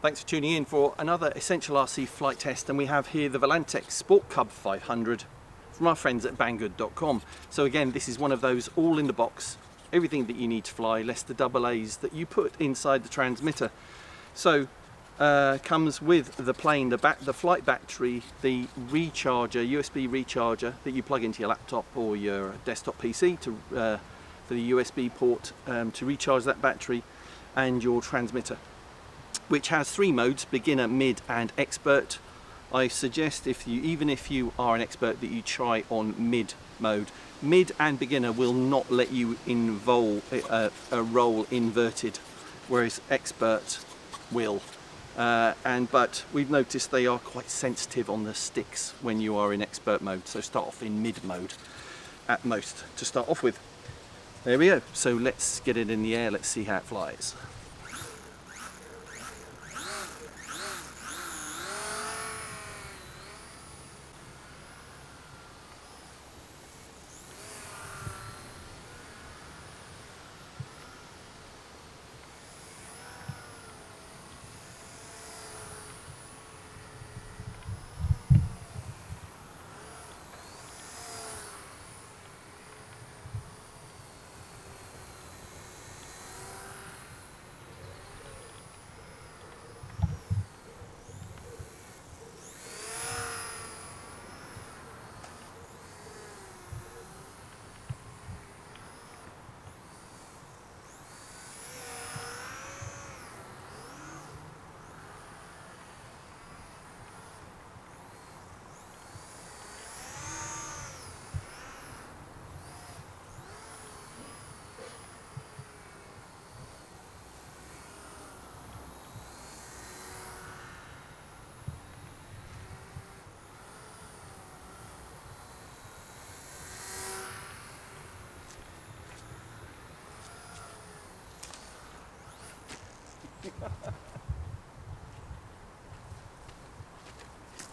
Thanks for tuning in for another Essential RC flight test, and we have here the Volantex Sport Cub 500 from our friends at banggood.com. So again, this is one of those all in the box, everything that you need to fly, less the double A's that you put inside the transmitter. So comes with the plane, the flight battery, the recharger, USB recharger that you plug into your laptop or your desktop PC for the USB port to recharge that battery, and your transmitter, which has 3 modes: beginner, mid and expert. I suggest even if you are an expert that you try on mid mode. Mid and beginner will not let you roll inverted, whereas expert will. But we've noticed they are quite sensitive on the sticks when you are in expert mode, so start off in mid mode at most to start off with. There we go. So let's get it in the air, let's see how it flies.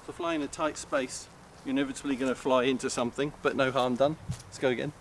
So flying a tight space, you're inevitably going to fly into something, but no harm done. Let's go again.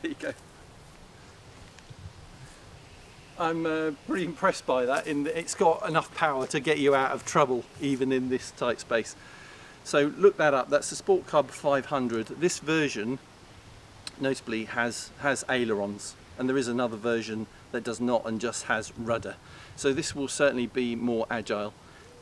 There you go. I'm pretty impressed by that, in that it's got enough power to get you out of trouble even in this tight space. So look that up. That's the Sport Cub 500. This version notably has ailerons, and there is another version that does not and just has rudder. So this will certainly be more agile,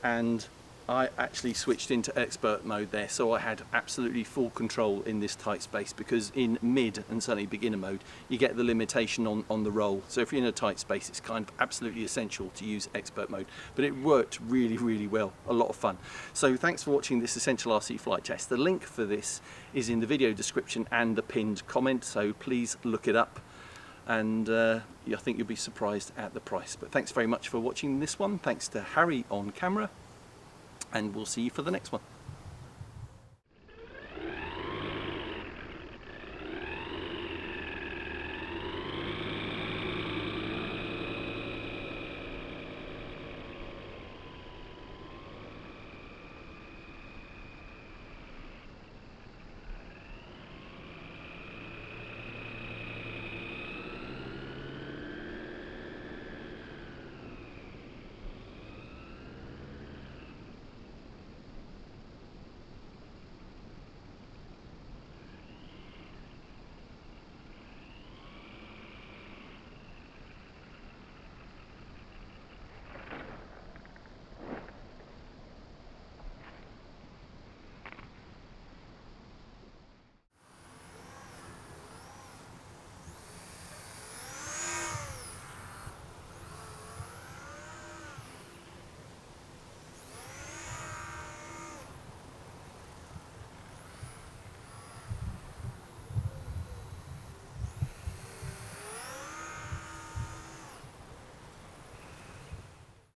and I actually switched into expert mode there, so I had absolutely full control in this tight space, because in mid and certainly beginner mode you get the limitation on the roll. So if you're in a tight space, it's kind of absolutely essential to use expert mode, but it worked really well, a lot of fun. So thanks for watching this Essential RC flight test. The link for this is in the video description and the pinned comment, so please look it up, and I think you'll be surprised at the price. But thanks very much for watching this one. Thanks to Harry on camera, and we'll see you for the next one.